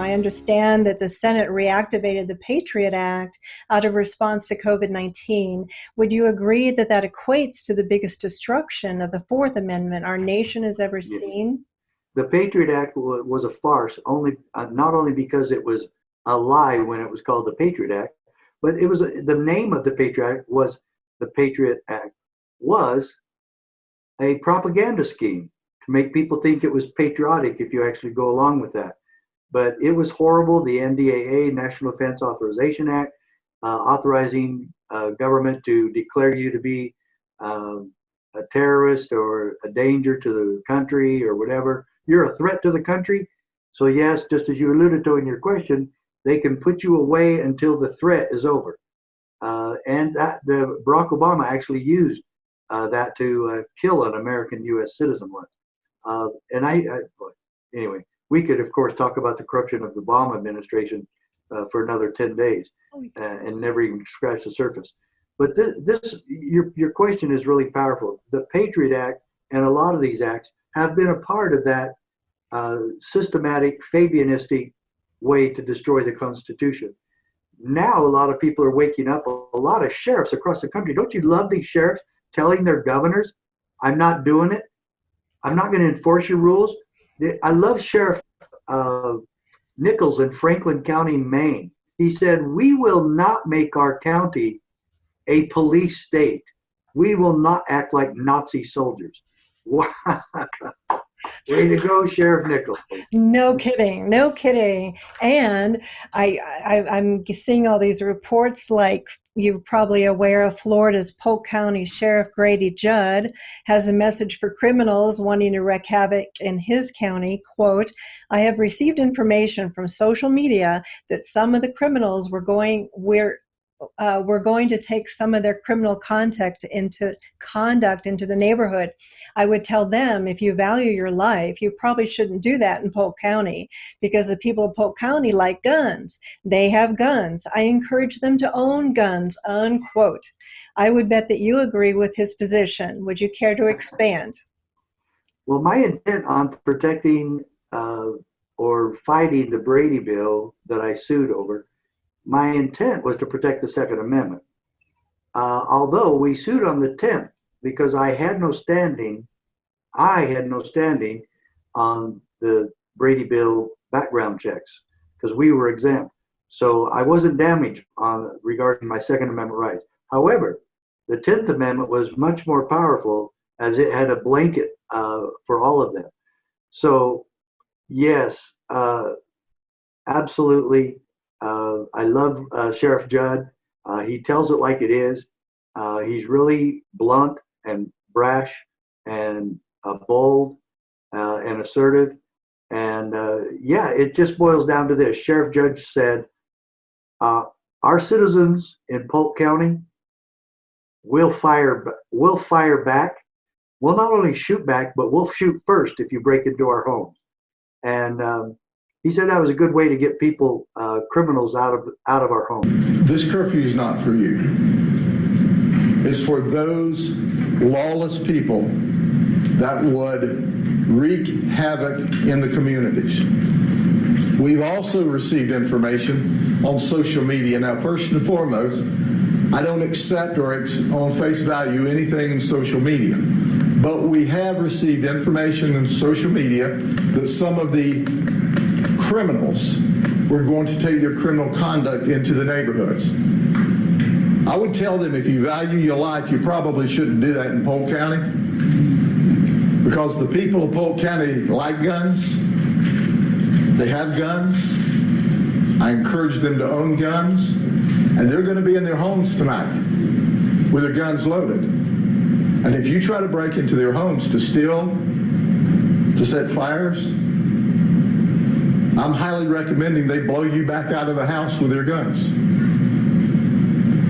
I understand that the Senate reactivated the Patriot Act out of response to COVID-19. Would you agree that that equates to the biggest destruction of the Fourth Amendment our nation has ever seen? The Patriot Act was a farce, not only because it was a lie when it was called the Patriot Act, but it was the name of the Patriot Act was the Patriot Act was a propaganda scheme to make people think it was patriotic if you actually go along with that. But it was horrible. The NDAA, National Defense Authorization Act, authorizing government to declare you to be a terrorist or a danger to the country or whatever. You're a threat to the country. So yes, just as you alluded to in your question, they can put you away until the threat is over. And the Barack Obama actually used that to kill an American U.S. citizen once. Anyway, we could, of course, talk about the corruption of the Obama administration for another 10 days and never even scratch the surface. But your question is really powerful. The Patriot Act and a lot of these acts have been a part of that systematic Fabianistic way to destroy the Constitution. Now a lot of people are waking up, a lot of sheriffs across the country. Don't you love these sheriffs telling their governors, I'm not doing it. I'm not going to enforce your rules. I love Sheriff Nichols in Franklin County, Maine. He said, we will not make our county a police state. We will not act like Nazi soldiers. Wow. Way to go, Sheriff Nichols. No kidding, no kidding. And I'm seeing all these reports, like you're probably aware of Florida's Polk County Sheriff Grady Judd has a message for criminals wanting to wreak havoc in his county. Quote, I have received information from social media that some of the criminals we're going to take some of their criminal conduct into the neighborhood. I would tell them, if you value your life, you probably shouldn't do that in Polk County, because the people of Polk County like guns. They have guns. I encourage them to own guns, unquote. I would bet that you agree with his position. Would you care to expand? Well, my intent on protecting or fighting the Brady bill that I sued over, my intent was to protect the Second Amendment. Although we sued on the 10th because I had no standing on the Brady bill background checks because we were exempt. So I wasn't damaged regarding my Second Amendment rights. However, the 10th Amendment was much more powerful as it had a blanket for all of them. So yes, absolutely. I love Sheriff Judd. He tells it like it is. He's really blunt and brash and bold and assertive. And it just boils down to this. Sheriff Judd said, our citizens in Polk County will fire back. We'll not only shoot back, but we'll shoot first if you break into our homes. And he said that was a good way to get people, criminals, out of our homes. This curfew is not for you. It's for those lawless people that would wreak havoc in the communities. We've also received information on social media. Now, first and foremost, I don't accept or on face value anything in social media, but we have received information in social media that some of the criminals were going to take their criminal conduct into the neighborhoods. I would tell them, if you value your life, you probably shouldn't do that in Polk County, because the people of Polk County like guns. They have guns. I encourage them to own guns, and they're going to be in their homes tonight with their guns loaded. And if you try to break into their homes to steal, to set fires, I'm highly recommending they blow you back out of the house with their guns.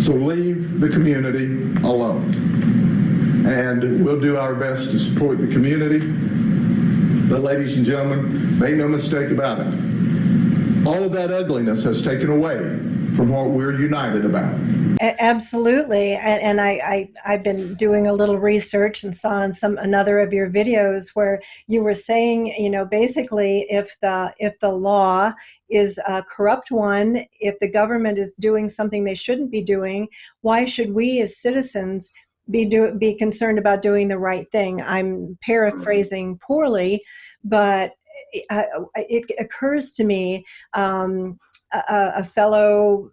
So leave the community alone. And we'll do our best to support the community. But ladies and gentlemen, make no mistake about it. All of that ugliness has taken away from what we're united about. Absolutely, and I've been doing a little research and saw in another of your videos where you were saying, basically, if the law is a corrupt one, if the government is doing something they shouldn't be doing, why should we as citizens be concerned about doing the right thing? I'm paraphrasing poorly, but it occurs to me, a fellow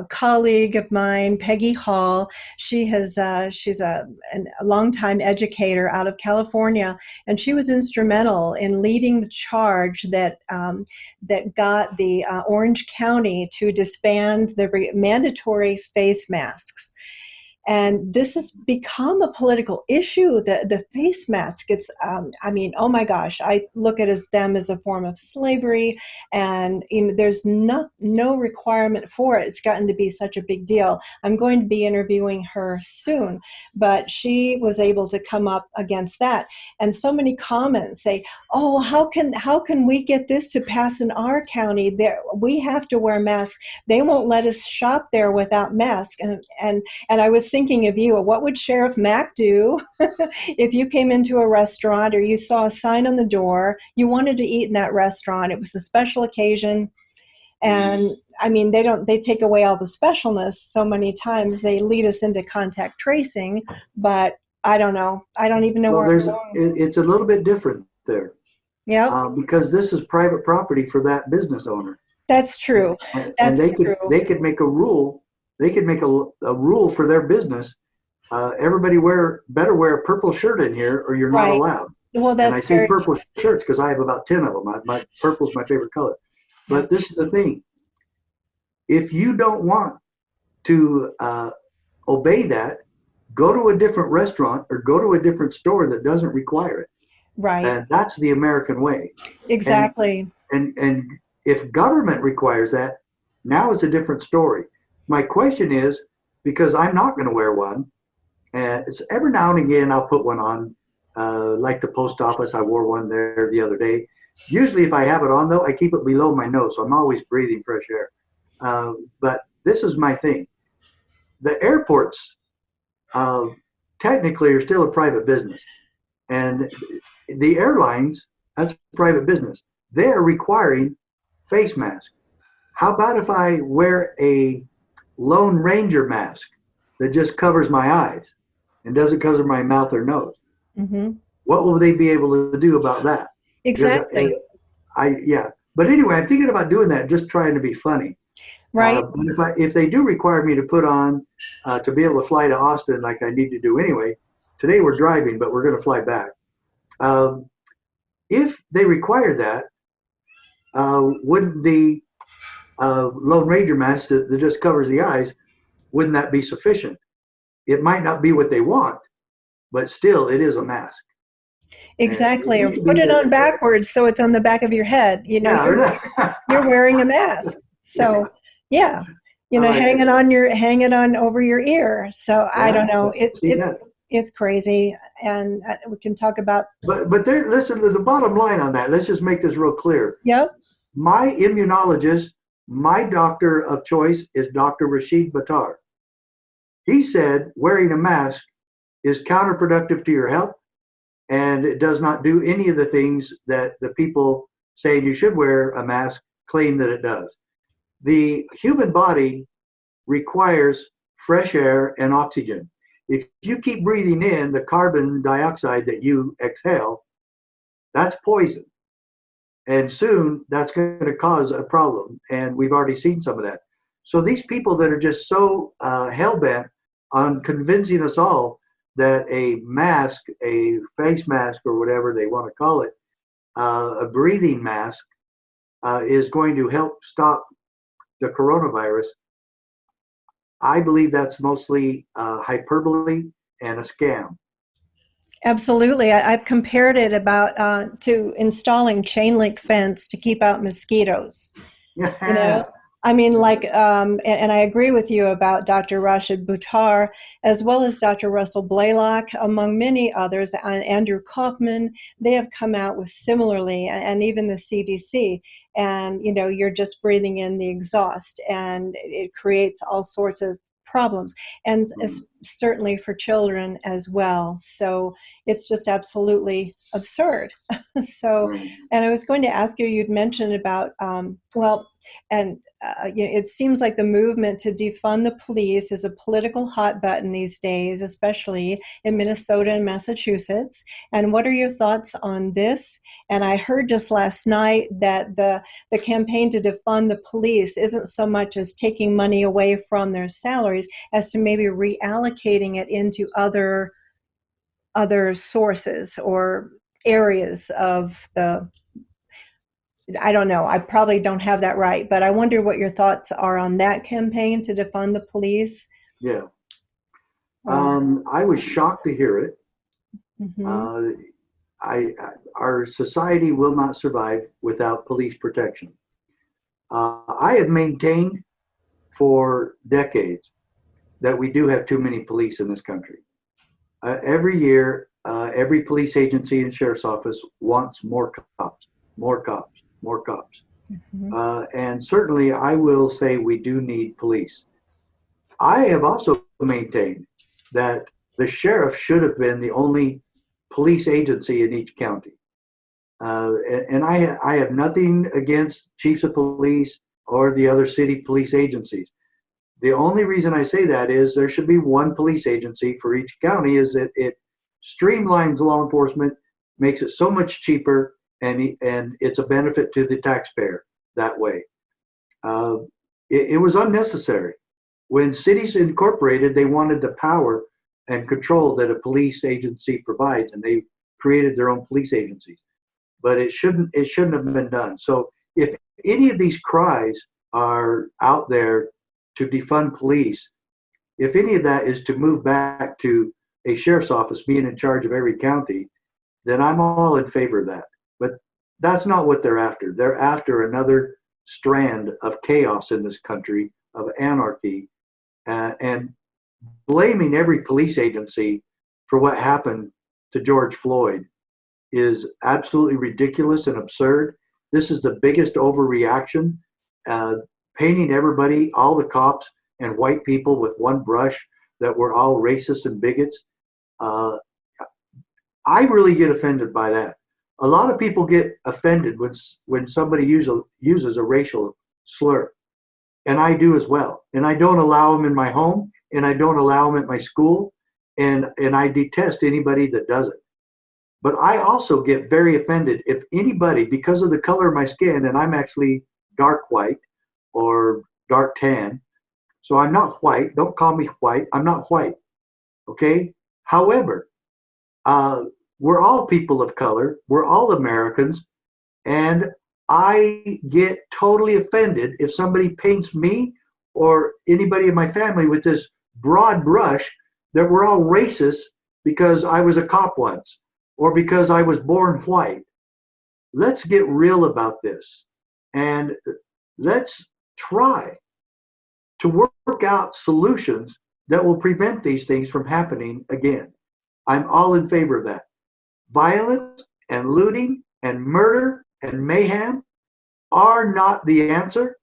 colleague of mine, Peggy Hall. She's a longtime educator out of California, and she was instrumental in leading the charge that got the Orange County to disband the mandatory face masks. And this has become a political issue. The face mask, it's, oh my gosh, I look at them as a form of slavery, and there's no requirement for it. It's gotten to be such a big deal. I'm going to be interviewing her soon, but she was able to come up against that. And so many comments say, oh, how can we get this to pass in our county? We have to wear masks. They won't let us shop there without masks. And I was thinking of you. What would Sheriff Mack do if you came into a restaurant or you saw a sign on the door, you wanted to eat in that restaurant, it was a special occasion, and they take away all the specialness so many times. They lead us into contact tracing, but I don't know. I don't even know where I'm going. It's a little bit different there. Yeah, because this is private property for that business owner. that's true. And they could make a rule. They could make a rule for their business. Everybody better wear a purple shirt in here, or you're not allowed. Well, that's and I say purple shirts because I have about 10 of them. My purple's my favorite color. But this is the thing: if you don't want to obey that, go to a different restaurant or go to a different store that doesn't require it. Right. And that's the American way. Exactly. And if government requires that, now it's a different story. My question is, because I'm not going to wear one, and it's every now and again I'll put one on, like the post office. I wore one there the other day. Usually if I have it on, though, I keep it below my nose, so I'm always breathing fresh air. But this is my thing. The airports technically are still a private business. And the airlines, that's a private business. They're requiring face masks. How about if I wear a Lone Ranger mask that just covers my eyes and doesn't cover my mouth or nose? Mm-hmm. What will they be able to do about that? Exactly. But anyway, I'm thinking about doing that, just trying to be funny. Right. But if they do require me to put on to be able to fly to Austin, like I need to do anyway, today we're driving, but we're going to fly back. If they require that, wouldn't the Lone Ranger mask that just covers the eyes, wouldn't that be sufficient? It might not be what they want, but still it is a mask. Exactly. Or put it on backwards so it's on the back of your head. You're wearing a mask. So yeah. Hang it on over your ear. So I don't know. It's crazy, and we can talk about. But listen to the bottom line on that. Let's just make this real clear. Yep. My immunologist, my doctor of choice is Dr. Rashid Battar. He said wearing a mask is counterproductive to your health, and it does not do any of the things that the people saying you should wear a mask claim that it does. The human body requires fresh air and oxygen. If you keep breathing in the carbon dioxide that you exhale, that's poison. And soon that's going to cause a problem. And we've already seen some of that. So these people that are just so hell-bent on convincing us all that a mask, a face mask or whatever they want to call it, a breathing mask, is going to help stop the coronavirus, I believe that's mostly hyperbole and a scam. Absolutely. I've compared it to installing chain link fence to keep out mosquitoes. And I agree with you about Dr. Rashid Buttar, as well as Dr. Russell Blaylock, among many others, Andrew Kaufman. They have come out with similarly, and even the CDC. And, you're just breathing in the exhaust, and it creates all sorts of problems, and certainly for children as well. So it's just absolutely absurd. So, and I was going to ask you, you'd mentioned about, it seems like the movement to defund the police is a political hot button these days, especially in Minnesota and Massachusetts. And what are your thoughts on this? And I heard just last night that the campaign to defund the police isn't so much as taking money away from their salaries as to maybe reallocating it into other sources or areas of the, I don't know, I probably don't have that right, but I wonder what your thoughts are on that campaign to defund the police. Yeah. I was shocked to hear it. Mm-hmm. Our society will not survive without police protection. I have maintained for decades that we do have too many police in this country. Every year, every police agency and sheriff's office wants more cops, more cops, more cops. Mm-hmm. And certainly I will say we do need police. I have also maintained that the sheriff should have been the only police agency in each county. And I have nothing against chiefs of police or the other city police agencies. The only reason I say that is there should be one police agency for each county, is that it streamlines law enforcement, makes it so much cheaper, and it's a benefit to the taxpayer that way. It was unnecessary. When cities incorporated, they wanted the power and control that a police agency provides, and they created their own police agencies. But it shouldn't have been done. So if any of these cries are out there to defund police, if any of that is to move back to a sheriff's office being in charge of every county, then I'm all in favor of that. But that's not what they're after. They're after another strand of chaos in this country, of anarchy, and blaming every police agency for what happened to George Floyd is absolutely ridiculous and absurd. This is the biggest overreaction, painting everybody, all the cops and white people, with one brush, that we're all racists and bigots. I really get offended by that. A lot of people get offended when somebody uses a racial slur, and I do as well. And I don't allow them in my home, and I don't allow them at my school, and I detest anybody that does it. But I also get very offended if anybody, because of the color of my skin, and I'm actually dark white or dark tan, so I'm not white. Don't call me white. I'm not white. Okay? However, we're all people of color. We're all Americans. And I get totally offended if somebody paints me or anybody in my family with this broad brush that we're all racist because I was a cop once, or because I was born white. Let's get real about this, and let's try to work out solutions that will prevent these things from happening again. I'm all in favor of that. Violence and looting and murder and mayhem are not the answer,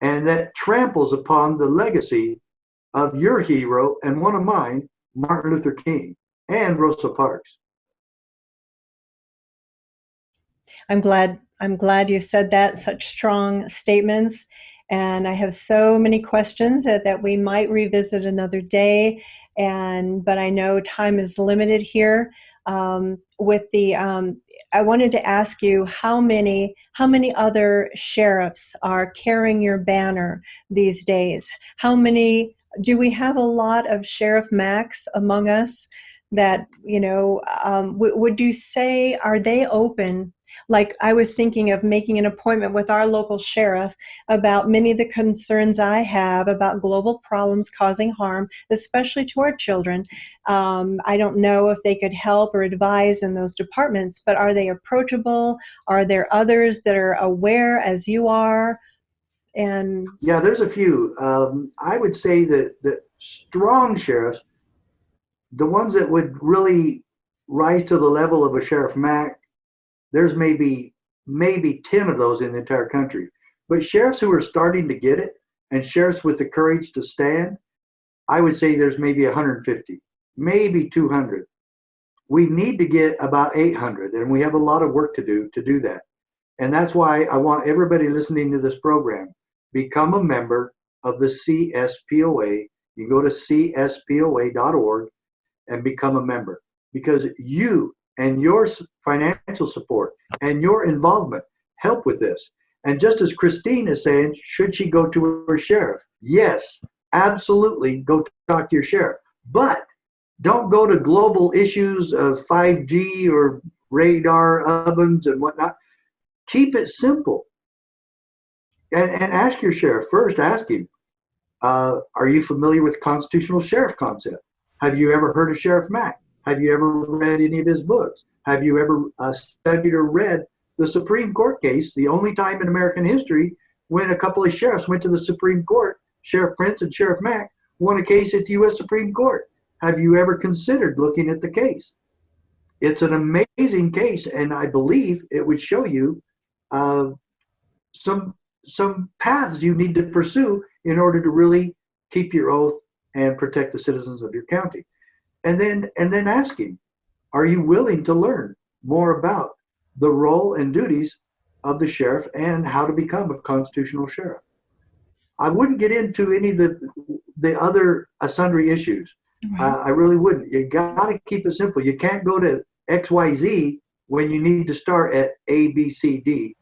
and that tramples upon the legacy of your hero and one of mine, Martin Luther King and Rosa Parks. I'm glad you said that, such strong statements. And I have so many questions that we might revisit another day. But I know time is limited here. I wanted to ask you how many other sheriffs are carrying your banner these days? How many? Do we have a lot of Sheriff Macks among us that, would you say, are they open? Like, I was thinking of making an appointment with our local sheriff about many of the concerns I have about global problems causing harm, especially to our children. I don't know if they could help or advise in those departments, but are they approachable? Are there others that are aware as you are? And yeah, there's a few. I would say that strong sheriffs, the ones that would really rise to the level of a Sheriff Mack, there's maybe 10 of those in the entire country. But sheriffs who are starting to get it, and sheriffs with the courage to stand, I would say there's maybe 150, maybe 200. We need to get about 800, and we have a lot of work to do that. And that's why I want everybody listening to this program, become a member of the CSPOA. You go to cspoa.org and become a member, because you and your financial support and your involvement help with this. And just as Christine is saying, should she go to her sheriff? Yes, absolutely, go talk to your sheriff. But don't go to global issues of 5G or radar ovens and whatnot. Keep it simple. And ask your sheriff first. Ask him, are you familiar with constitutional sheriff concept? Have you ever heard of Sheriff Mack? Have you ever read any of his books? Have you ever studied or read the Supreme Court case, the only time in American history when a couple of sheriffs went to the Supreme Court, Sheriff Prince and Sheriff Mack, won a case at the U.S. Supreme Court? Have you ever considered looking at the case? It's an amazing case, and I believe it would show you some paths you need to pursue in order to really keep your oath and protect the citizens of your county. And then ask him, are you willing to learn more about the role and duties of the sheriff and how to become a constitutional sheriff? I wouldn't get into any of the other sundry issues. I really wouldn't. You got to keep it simple. You can't go to XYZ when you need to start at ABCD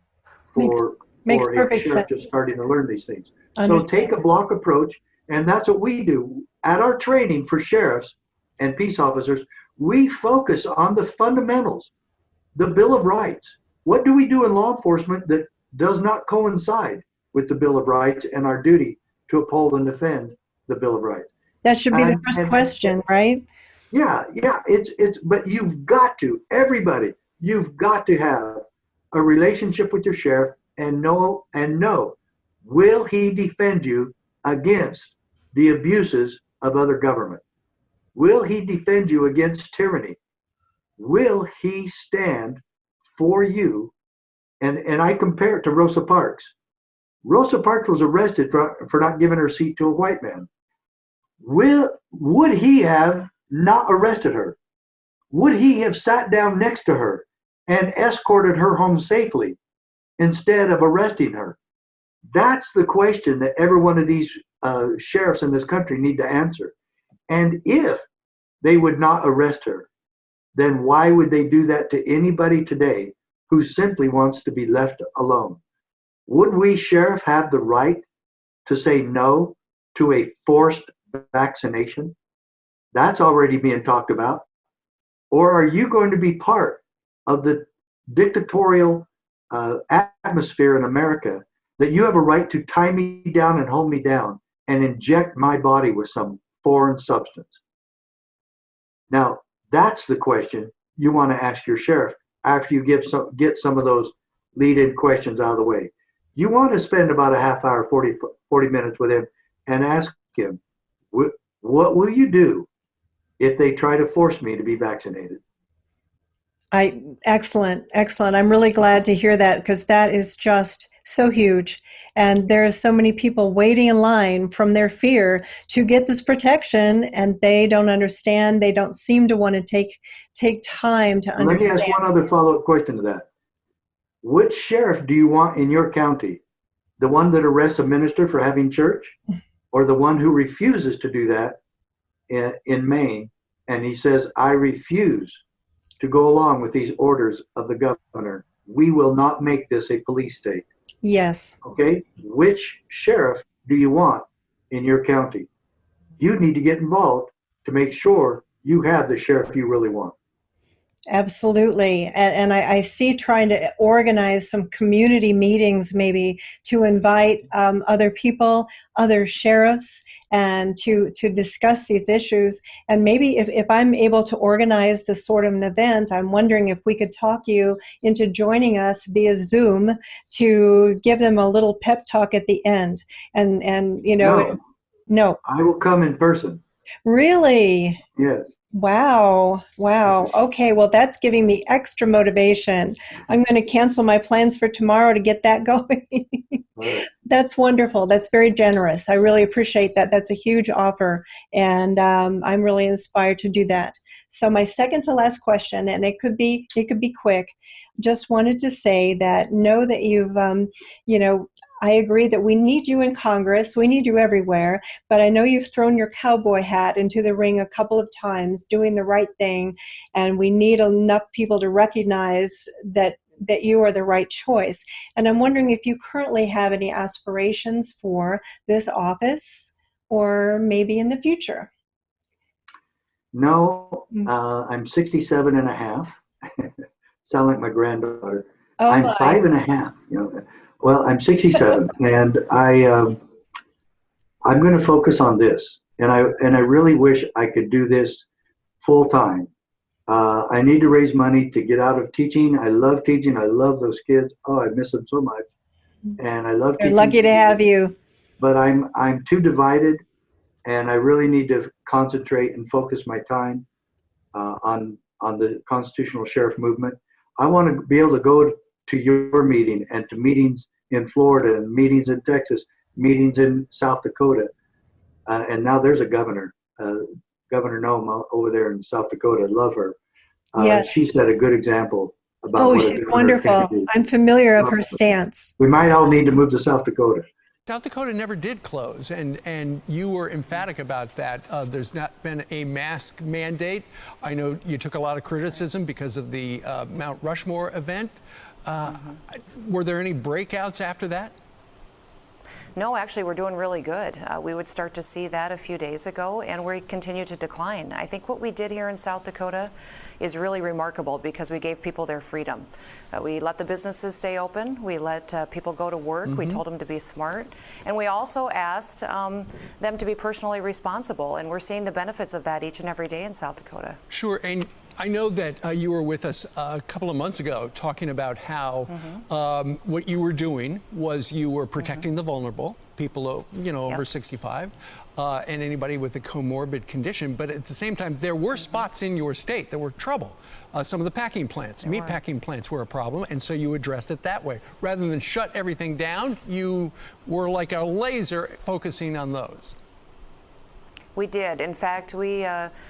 for a sheriff just starting to learn these things. So take a block approach, and that's what we do. At our training for sheriffs and peace officers, we focus on the fundamentals, the Bill of Rights. What do we do in law enforcement that does not coincide with the Bill of Rights and our duty to uphold and defend the Bill of Rights? That should be the first question, right? Yeah. But you've got to, everybody, you've got to have a relationship with your sheriff and know, will he defend you against the abuses of other government? Will he defend you against tyranny? Will he stand for you? And I compare it to Rosa Parks. Rosa Parks was arrested for not giving her seat to a white man. Would he have not arrested her? Would he have sat down next to her and escorted her home safely instead of arresting her? That's the question that every one of these sheriffs in this country need to answer. And if they would not arrest her, then why would they do that to anybody today who simply wants to be left alone? Would we, sheriff, have the right to say no to a forced vaccination? That's already being talked about. Or are you going to be part of the dictatorial atmosphere in America that you have a right to tie me down and hold me down and inject my body with some foreign substance? Now, that's the question you want to ask your sheriff after you get some of those lead-in questions out of the way. You want to spend about a half hour, 40 minutes with him and ask him, what will you do if they try to force me to be vaccinated? Excellent. I'm really glad to hear that, because that is just so huge. And there are so many people waiting in line from their fear to get this protection, and they don't understand. They don't seem to want to take time to understand. Let me ask one other follow-up question to that. Which sheriff do you want in your county? The one that arrests a minister for having church, or the one who refuses to do that in Maine, and he says, I refuse to go along with these orders of the governor. We will not make this a police state. Yes. Okay? Which sheriff do you want in your county? You need to get involved to make sure you have the sheriff you really want. Absolutely. And I see trying to organize some community meetings, maybe to invite other people, other sheriffs, and to discuss these issues. And maybe if I'm able to organize this sort of an event, I'm wondering if we could talk you into joining us via Zoom to give them a little pep talk at the end. And you know, no. I will come in person. Really? Yes. Wow. Wow. Okay. Well, that's giving me extra motivation. I'm going to cancel my plans for tomorrow to get that going. All right. That's wonderful. That's very generous. I really appreciate that. That's a huge offer. And I'm really inspired to do that. So my second to last question, and it could be quick. Just wanted to say that know that you've, you know, I agree that we need you in Congress. We need you everywhere. But I know you've thrown your cowboy hat into the ring a couple of times, doing the right thing. And we need enough people to recognize that you are the right choice. And I'm wondering if you currently have any aspirations for this office or maybe in the future. No, I'm 67 and a half. Sound like my granddaughter. Oh I'm my. 5 and a half. Well, I'm 67, and I'm going to focus on this. And I really wish I could do this full time. I need to raise money to get out of teaching. I love teaching. I love those kids. Oh, I miss them so much. And I love They're teaching. lucky to have you. But I'm too divided, and I really need to concentrate and focus my time on the constitutional sheriff movement. I want to be able to go to your meeting and to meetings in Florida and meetings in Texas, meetings in South Dakota, and now there's a governor, Governor Noem over there in South Dakota. Love her. Yes. She set a good example about Oh, what a she's governor can wonderful. do. I'm familiar of her stance. We might all need to move to South Dakota. South Dakota never did close, and you were emphatic about that. There's not been a mask mandate. I know you took a lot of criticism because of the Mount Rushmore event. Were there any breakouts after that? No, actually, we're doing really good. We would start to see that a few days ago, and we continue to decline. I think what we did here in South Dakota is really remarkable because we gave people their freedom. We let the businesses stay open. We let people go to work. We told them to be smart. And we also asked them to be personally responsible, and we're seeing the benefits of that each and every day in South Dakota. Sure. And I know that you were with us a couple of months ago talking about how what you were doing was you were protecting the vulnerable, people over 65, and anybody with a comorbid condition. But at the same time, there were spots in your state that were trouble. Some of the packing plants, meat packing plants were a problem, and so you addressed it that way. Rather than shut everything down, you were like a laser focusing on those. We did. In fact, we,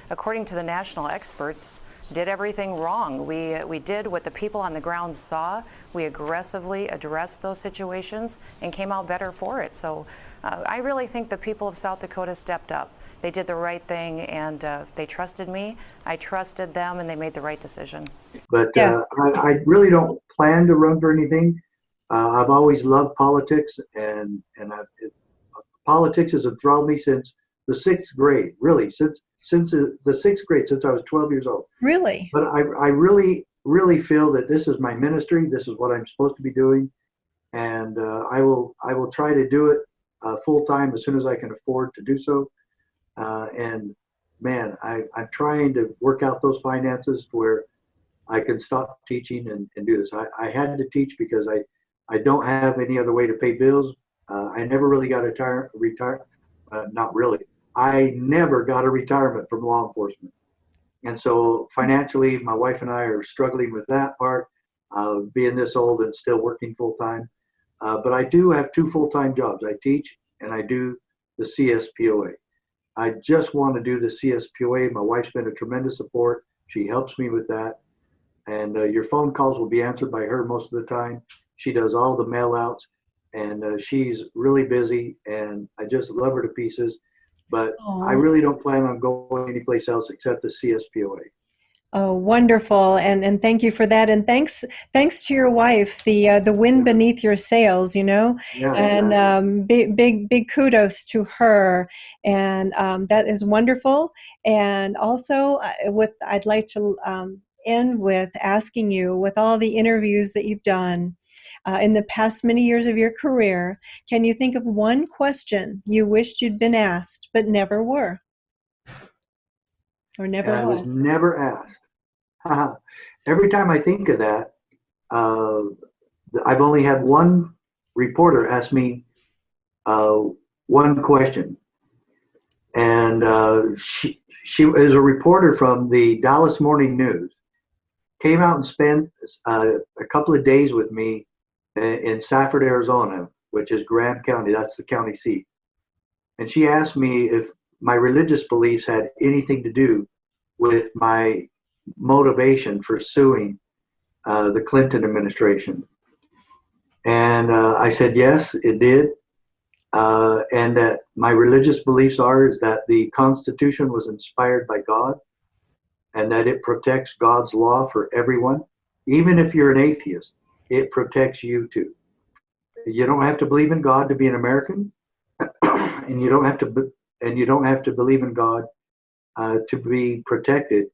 according to the national experts, did everything wrong. We did what the people on the ground saw. We aggressively addressed those situations and came out better for it. So I really think the people of South Dakota stepped up. They did the right thing, and they trusted me. I trusted them, and they made the right decision. But Yes. I really don't plan to run for anything. I've always loved politics, and politics has enthralled me since the sixth grade, really, since the sixth grade, since I was 12 years old. Really? But I really, really feel that this is my ministry. This is what I'm supposed to be doing. And I will try to do it full time as soon as I can afford to do so. And man, I'm trying to work out those finances to where I can stop teaching and do this. I had to teach because I don't have any other way to pay bills. I never really got not really. I never got a retirement from law enforcement. And so financially, my wife and I are struggling with that part, being this old and still working full time. But I do have two full-time jobs. I teach and I do the CSPOA. I just want to do the CSPOA. My wife's been a tremendous support. She helps me with that. And your phone calls will be answered by her most of the time. She does all the mail outs, and she's really busy, and I just love her to pieces. But I really don't plan on going anyplace else except the CSPOA. Oh, wonderful. And thank you for that. And thanks to your wife, the wind beneath your sails, Yeah, and big kudos to her. And that is wonderful. And also I'd like to end with asking you, with all the interviews that you've done in the past many years of your career, can you think of one question you wished you'd been asked but never were? Or never I was? was never asked. Every time I think of that, I've only had one reporter ask me one question. And she is a reporter from the Dallas Morning News. Came out and spent a couple of days with me in Safford, Arizona, which is Graham County. That's the county seat. And she asked me if my religious beliefs had anything to do with my motivation for suing the Clinton administration. And I said, yes, it did. And that my religious beliefs is that the Constitution was inspired by God and that it protects God's law for everyone. Even if you're an atheist, it protects you too. You don't have to believe in God to be an American, and you don't have to believe in God to be protected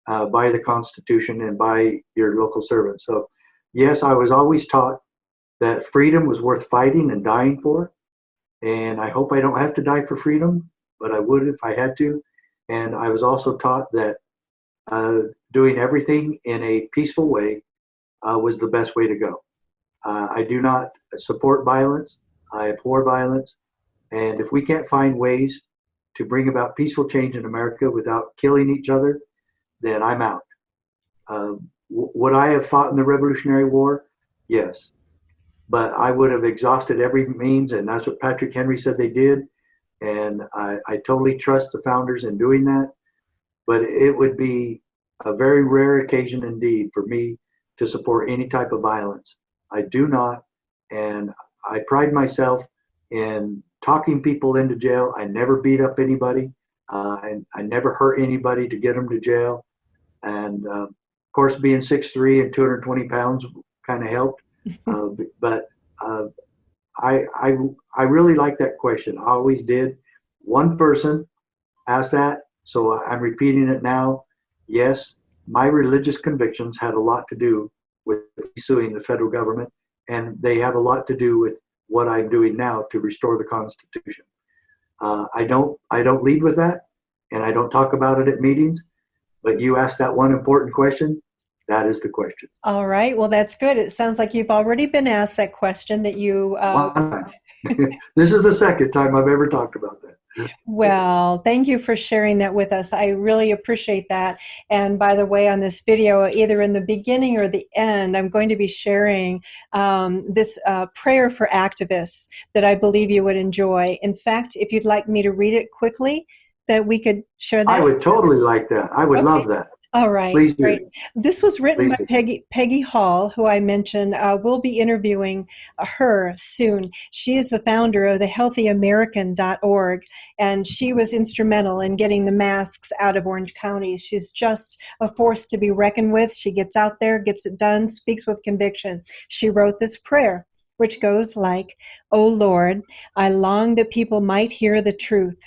by the Constitution and by your local servants. So, yes, I was always taught that freedom was worth fighting and dying for. And I hope I don't have to die for freedom, but I would if I had to. And I was also taught that doing everything in a peaceful way was the best way to go. I do not support violence. I abhor violence. And if we can't find ways to bring about peaceful change in America without killing each other, then I'm out. Would I have fought in the Revolutionary War? Yes. But I would have exhausted every means, and that's what Patrick Henry said they did. And I totally trust the founders in doing that. But it would be a very rare occasion indeed for me to support any type of violence. I do not, and I pride myself in talking people into jail. I never beat up anybody, and I never hurt anybody to get them to jail. And of course, being 6'3" and 220 pounds kind of helped. But I really like that question. I always did. One person asked that, so I'm repeating it now. Yes, my religious convictions had a lot to do with suing the federal government, and they have a lot to do with what I'm doing now to restore the Constitution. I don't lead with that, and I don't talk about it at meetings. But you asked that one important question. That is the question. All right. Well, that's good. It sounds like you've already been asked that question that you. This is the second time I've ever talked about that. Well, thank you for sharing that with us. I really appreciate that. And by the way, on this video, either in the beginning or the end, I'm going to be sharing this prayer for activists that I believe you would enjoy. In fact, if you'd like me to read it quickly, that we could share that. I would totally like that. I would love that. All right. Please do. Great. This was written Please by Peggy Hall, who I mentioned. We'll be interviewing her soon. She is the founder of the healthyamerican.org, and she was instrumental in getting the masks out of Orange County. She's just a force to be reckoned with. She gets out there, gets it done, speaks with conviction. She wrote this prayer, which goes like, "O Lord, I long that people might hear the truth.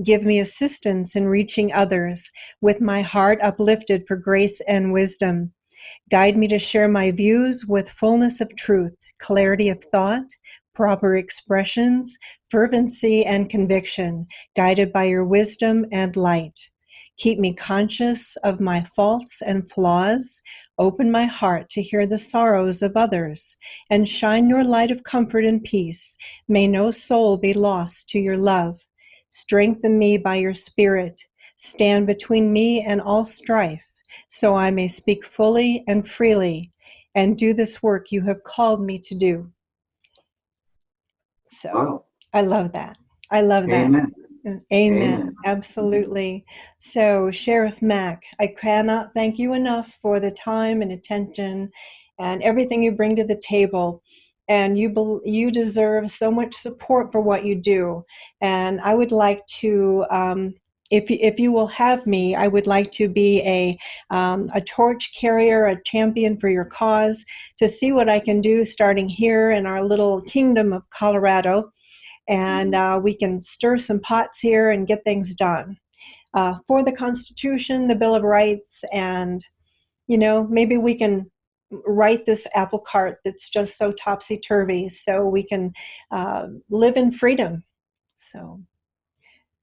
Give me assistance in reaching others with my heart uplifted for grace and wisdom. Guide me to share my views with fullness of truth, clarity of thought, proper expressions, fervency and conviction, guided by your wisdom and light. Keep me conscious of my faults and flaws. Open my heart to hear the sorrows of others, and shine your light of comfort and peace. May no soul be lost to your love. Strengthen me by your Spirit. Stand between me and all strife, so I may speak fully and freely and do this work you have called me to do." So Wow. I love that. I love that. Amen. Amen. Amen. Absolutely. So Sheriff Mack, I cannot thank you enough for the time and attention and everything you bring to the table. And you deserve so much support for what you do. And I would like to, if you will have me, I would like to be a torch carrier, a champion for your cause, to see what I can do starting here in our little kingdom of Colorado. And we can stir some pots here and get things done for the Constitution, the Bill of Rights, and, maybe we can right this apple cart that's just so topsy-turvy so we can live in freedom. So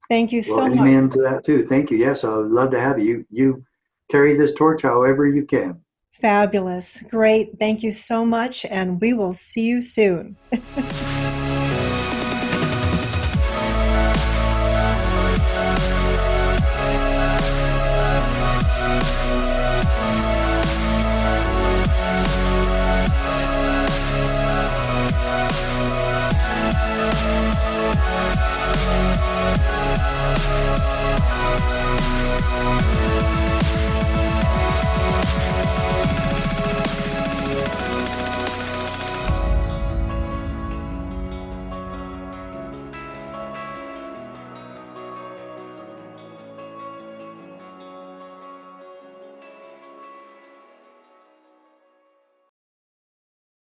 thank you so much. Amen to that too. Thank you. Yes, I would love to have you. You carry this torch however you can. Fabulous. Great. Thank you so much, and we will see you soon.